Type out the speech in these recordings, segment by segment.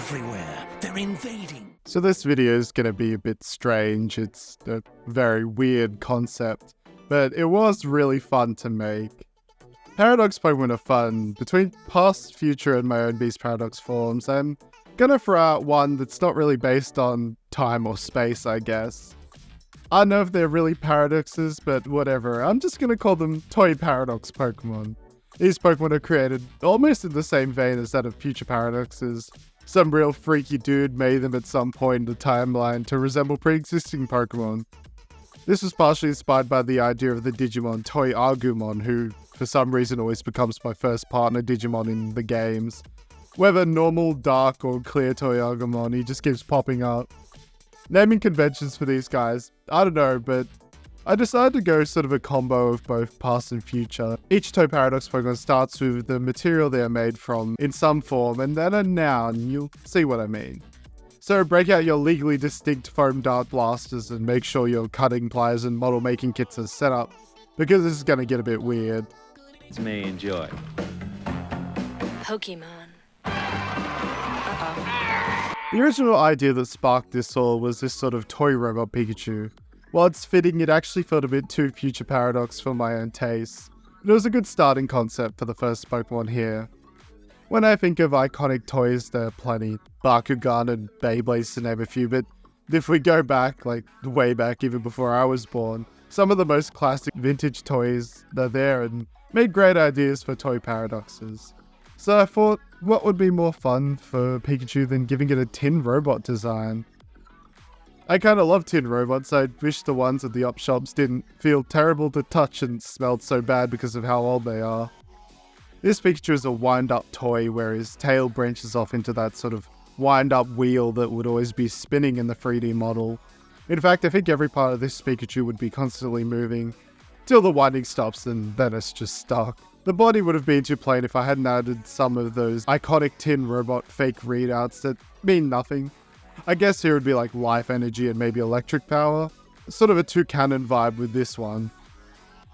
everywhere. They're invading. So this video is going to be a bit strange. It's a very weird concept, but it was really fun to make. Paradox Pokemon are fun. Between past, future, and my own Beast Paradox forms, I'm gonna throw out one that's not really based on time or space, I guess. I don't know if they're really paradoxes, but whatever. I'm just gonna call them Toy Paradox Pokemon. These Pokemon are created almost in the same vein as that of future paradoxes. Some real freaky dude made them at some point in the timeline to resemble pre-existing Pokemon. This was partially inspired by the idea of the Digimon Toy Agumon, who for some reason always becomes my first partner Digimon in the games. Whether normal, dark, or clear Toy Agumon, he just keeps popping up. Naming conventions for these guys, I don't know, but I decided to go sort of a combo of both past and future. Each Toy Paradox Pokemon starts with the material they are made from in some form, and then a noun. You'll see what I mean. So break out your legally distinct foam dart blasters and make sure your cutting pliers and model making kits are set up, because this is going to get a bit weird. It's me, enjoy. Pokemon. The original idea that sparked this all was this sort of toy robot Pikachu. While it's fitting, it actually felt a bit too future paradox for my own taste. But it was a good starting concept for the first Pokemon here. When I think of iconic toys, there are plenty. Bakugan and Beyblades to name a few, but if we go back, like way back even before I was born, some of the most classic vintage toys are there and made great ideas for toy paradoxes. So I thought, what would be more fun for Pikachu than giving it a tin robot design? I kinda love tin robots. I wish the ones at the op shops didn't feel terrible to touch and smelled so bad because of how old they are. This Pikachu is a wind-up toy where his tail branches off into that sort of wind-up wheel that would always be spinning in the 3D model. In fact, I think every part of this Pikachu would be constantly moving, till the winding stops and then it's just stuck. The body would have been too plain if I hadn't added some of those iconic tin robot fake readouts that mean nothing. I guess here would be like life energy and maybe electric power. Sort of a two-cannon vibe with this one.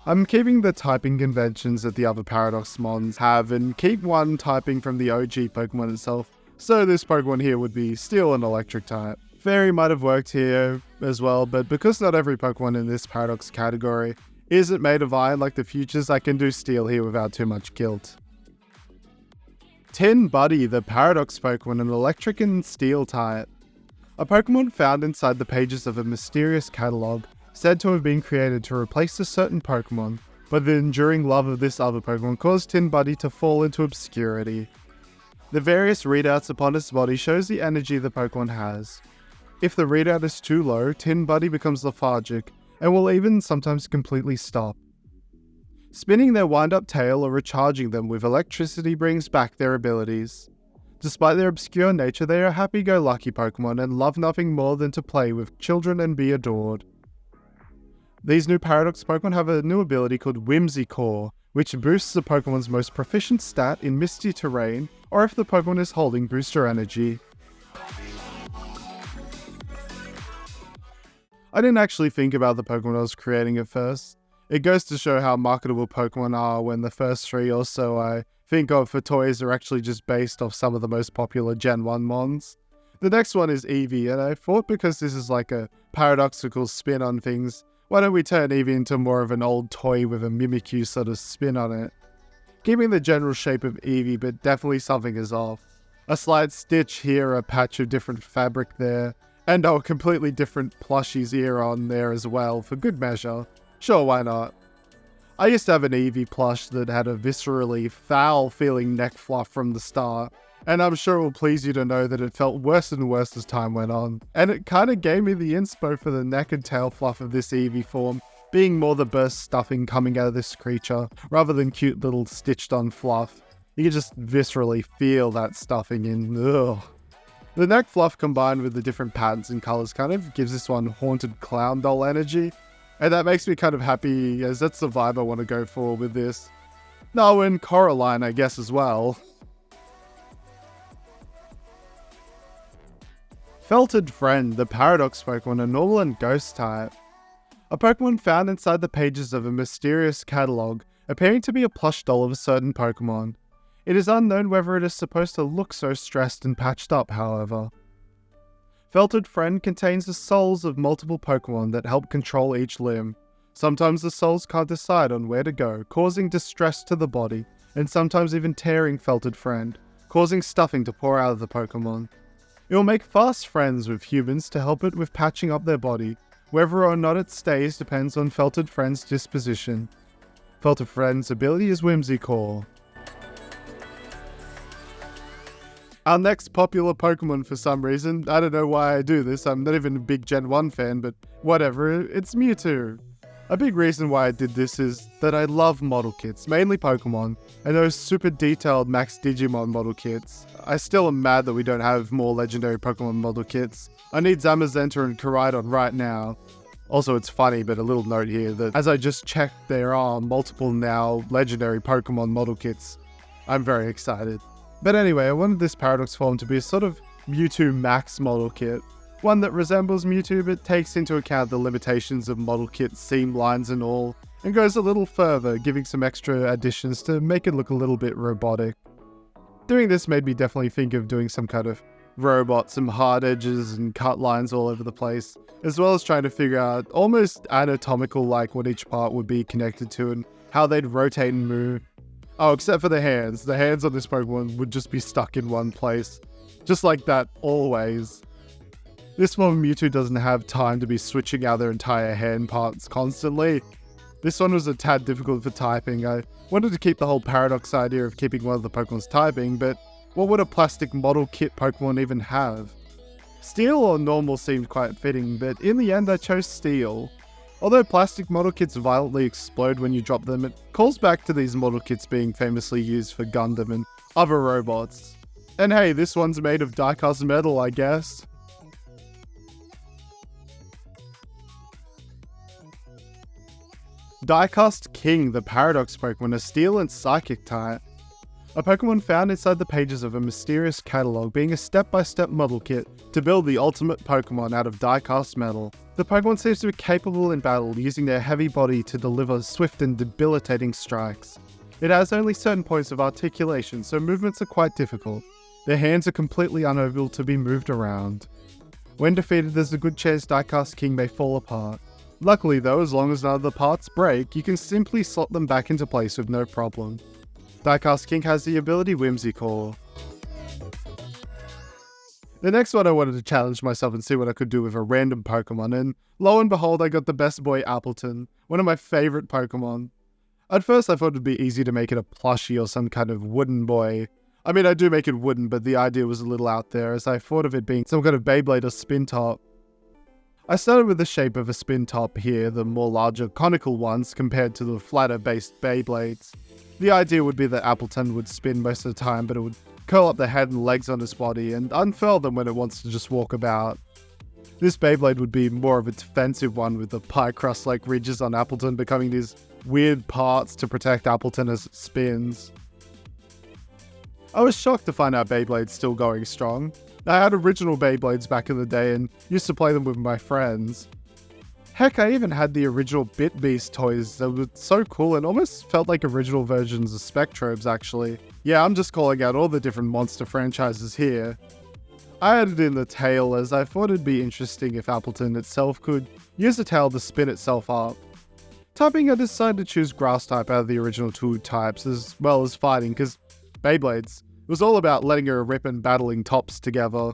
I'm keeping the typing conventions that the other Paradox Mons have and keep one typing from the OG Pokemon itself, so this Pokemon here would be Steel and Electric type. Fairy might have worked here as well, but because not every Pokemon in this Paradox category isn't made of iron like the futures, I can do Steel here without too much guilt. Tin Buddy, the Paradox Pokemon, an Electric and Steel type. A Pokemon found inside the pages of a mysterious catalog, said to have been created to replace a certain Pokemon, but the enduring love of this other Pokemon caused Tin Buddy to fall into obscurity. The various readouts upon its body shows the energy the Pokemon has. If the readout is too low, Tin Buddy becomes lethargic, and will even sometimes completely stop. Spinning their wind-up tail or recharging them with electricity brings back their abilities. Despite their obscure nature, they are happy-go-lucky Pokemon and love nothing more than to play with children and be adored. These new Paradox Pokemon have a new ability called Whimsicore, which boosts the Pokemon's most proficient stat in misty terrain, or if the Pokemon is holding booster energy. I didn't actually think about the Pokemon I was creating at first. It goes to show how marketable Pokemon are when the first three or so I think of for toys are actually just based off some of the most popular Gen 1 Mons. The next one is Eevee, and I thought because this is like a paradoxical spin on things, why don't we turn Eevee into more of an old toy with a Mimikyu sort of spin on it. Keeping the general shape of Eevee, but definitely something is off. A slight stitch here, a patch of different fabric there, and a completely different plushie's ear on there as well, for good measure. Sure, why not? I used to have an Eevee plush that had a viscerally foul-feeling neck fluff from the start, and I'm sure it will please you to know that it felt worse and worse as time went on. And it kinda gave me the inspo for the neck and tail fluff of this Eevee form, being more the burst stuffing coming out of this creature, rather than cute little stitched-on fluff. You can just viscerally feel that stuffing in. Ugh. The neck fluff combined with the different patterns and colours kind of gives this one haunted clown doll energy, and that makes me kind of happy as that's the vibe I want to go for with this. No, and Coraline I guess as well. Felted Friend, the Paradox Pokemon, a normal and ghost type. A Pokemon found inside the pages of a mysterious catalogue, appearing to be a plush doll of a certain Pokemon. It is unknown whether it is supposed to look so stressed and patched up, however. Felted Friend contains the souls of multiple Pokemon that help control each limb. Sometimes the souls can't decide on where to go, causing distress to the body, and sometimes even tearing Felted Friend, causing stuffing to pour out of the Pokemon. It will make fast friends with humans to help it with patching up their body. Whether or not it stays depends on Felted Friend's disposition. Felted Friend's ability is Whimsicott. Our next popular Pokemon for some reason, I don't know why I do this, I'm not even a big Gen 1 fan, but whatever, it's Mewtwo. A big reason why I did this is that I love model kits, mainly Pokemon, and those super detailed Max Digimon model kits. I still am mad that we don't have more legendary Pokemon model kits. I need Zamazenta and Koraidon right now. Also, it's funny, but a little note here that as I just checked, there are multiple now legendary Pokemon model kits. I'm very excited. But anyway, I wanted this Paradox form to be a sort of Mewtwo Max model kit. One that resembles Mewtwo but takes into account the limitations of model kit seam lines and all, and goes a little further, giving some extra additions to make it look a little bit robotic. Doing this made me definitely think of doing some kind of robot, some hard edges and cut lines all over the place, as well as trying to figure out almost anatomical like what each part would be connected to and how they'd rotate and move. Oh, except for the hands. The hands on this Pokemon would just be stuck in one place. Just like that, always. This one, Mewtwo doesn't have time to be switching out their entire hand parts constantly. This one was a tad difficult for typing. I wanted to keep the whole Paradox idea of keeping one of the Pokemon's typing, but what would a plastic model kit Pokemon even have? Steel or normal seemed quite fitting, but in the end I chose Steel. Although plastic model kits violently explode when you drop them, it calls back to these model kits being famously used for Gundam and other robots. And hey, this one's made of die-cast metal, I guess. Diecast King, the Paradox Pokemon, is Steel and Psychic type. A Pokemon found inside the pages of a mysterious catalog, being a step-by-step model kit to build the ultimate Pokemon out of die-cast metal. The Pokemon seems to be capable in battle, using their heavy body to deliver swift and debilitating strikes. It has only certain points of articulation, so movements are quite difficult. Their hands are completely unable to be moved around. When defeated, there's a good chance Diecast King may fall apart. Luckily though, as long as none of the parts break, you can simply slot them back into place with no problem. Diecast King has the ability Whimsicott. The next one I wanted to challenge myself and see what I could do with a random Pokemon, and lo and behold I got the best boy Appletun, one of my favourite Pokemon. At first I thought it'd be easy to make it a plushie or some kind of wooden boy. I mean, I do make it wooden, but the idea was a little out there as I thought of it being some kind of Beyblade or spin top. I started with the shape of a spin top here, the more larger conical ones compared to the flatter based Beyblades. The idea would be that Appletun would spin most of the time, but it would curl up the head and legs on his body and unfurl them when it wants to just walk about. This Beyblade would be more of a defensive one with the pie crust like ridges on Appletun becoming these weird parts to protect Appletun as it spins. I was shocked to find out Beyblade's still going strong. I had original Beyblades back in the day and used to play them with my friends. Heck, I even had the original Bit Beast toys that were so cool and almost felt like original versions of Spectrobes actually. Yeah, I'm just calling out all the different monster franchises here. I added in the tail as I thought it'd be interesting if Appletun itself could use the tail to spin itself up. Typing, I decided to choose Grass type out of the original two types as well as fighting because Beyblades. It was all about letting her rip and battling tops together.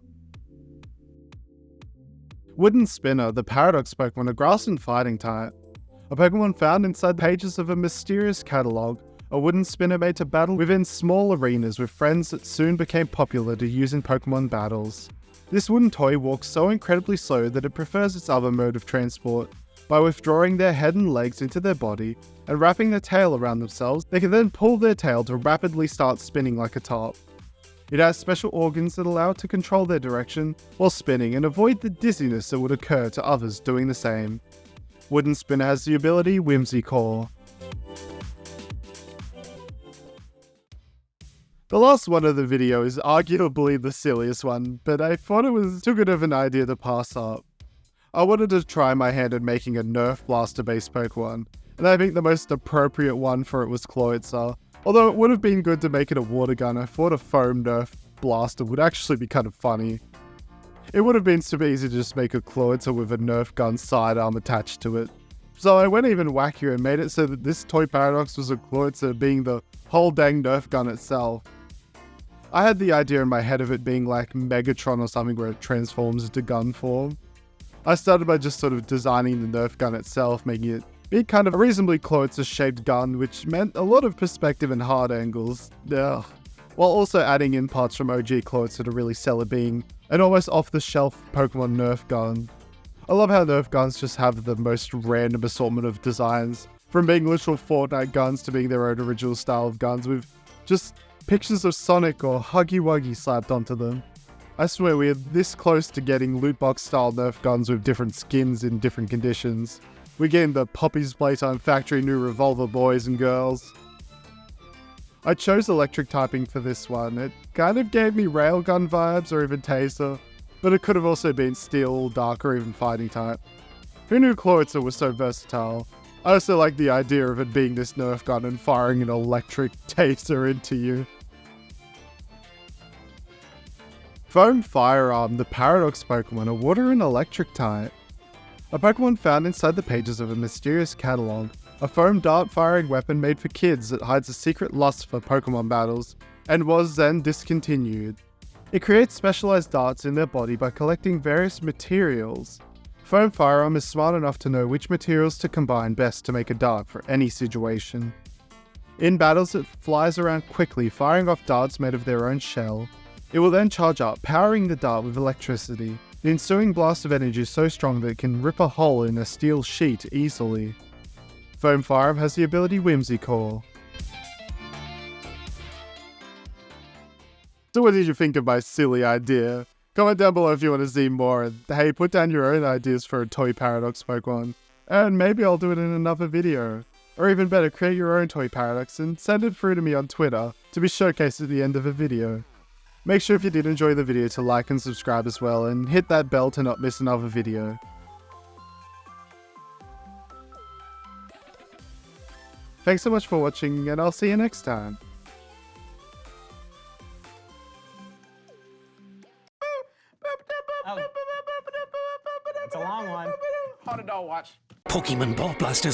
Wooden Spinner, the Paradox Pokemon, a grass and fighting type. A Pokemon found inside the pages of a mysterious catalog, a wooden spinner made to battle within small arenas with friends that soon became popular to use in Pokemon battles. This wooden toy walks so incredibly slow that it prefers its other mode of transport. By withdrawing their head and legs into their body and wrapping their tail around themselves, they can then pull their tail to rapidly start spinning like a top. It has special organs that allow it to control their direction while spinning and avoid the dizziness that would occur to others doing the same. Wooden Spinner has the ability Whimsicott. The last one of the video is arguably the silliest one, but I thought it was too good of an idea to pass up. I wanted to try my hand at making a Nerf blaster based Pokemon, and I think the most appropriate one for it was Clawitzer, Although it would have been good to make it a water gun, I thought a foam nerf blaster would actually be kind of funny. It would have been super easy to just make a Clawitzer with a nerf gun sidearm attached to it. So I went even wackier and made it so that this toy paradox was a Clawitzer being the whole dang nerf gun itself. I had the idea in my head of it being like Megatron or something where it transforms into gun form. I started by just sort of designing the nerf gun itself, making it be kind of a reasonably Clawitzer shaped gun, which meant a lot of perspective and hard angles. Ugh. While also adding in parts from OG Clawitzer to really sell it being an almost off-the-shelf Pokemon Nerf gun. I love how Nerf guns just have the most random assortment of designs, from being literal Fortnite guns to being their own original style of guns with just pictures of Sonic or Huggy Wuggy slapped onto them. I swear we are this close to getting loot box style Nerf guns with different skins in different conditions. We're getting the Poppy's Playtime Factory new Revolver boys and girls. I chose electric typing for this one. It kind of gave me railgun vibes or even taser, but it could have also been steel, dark, or even fighting type. Who knew Clawitzer was so versatile? I also like the idea of it being this nerf gun and firing an electric taser into you. Foam Firearm, the Paradox Pokemon, a water and electric type. A Pokemon found inside the pages of a mysterious catalog. A foam dart-firing weapon made for kids that hides a secret lust for Pokemon battles, and was then discontinued. It creates specialized darts in their body by collecting various materials. Foam Firearm is smart enough to know which materials to combine best to make a dart for any situation. In battles, it flies around quickly, firing off darts made of their own shell. It will then charge up, powering the dart with electricity. The ensuing blast of energy is so strong that it can rip a hole in a steel sheet easily. Foam Firearm has the ability Whimsicore. So what did you think of my silly idea? Comment down below if you want to see more, and hey, put down your own ideas for a Toy Paradox Pokemon, and maybe I'll do it in another video. Or even better, create your own Toy Paradox and send it through to me on Twitter to be showcased at the end of a video. Make sure if you did enjoy the video to like and subscribe as well, and hit that bell to not miss another video. Thanks so much for watching, and I'll see you next time. Oh. It's a long one. Hold it, don't watch. Pokemon Ball Blasters.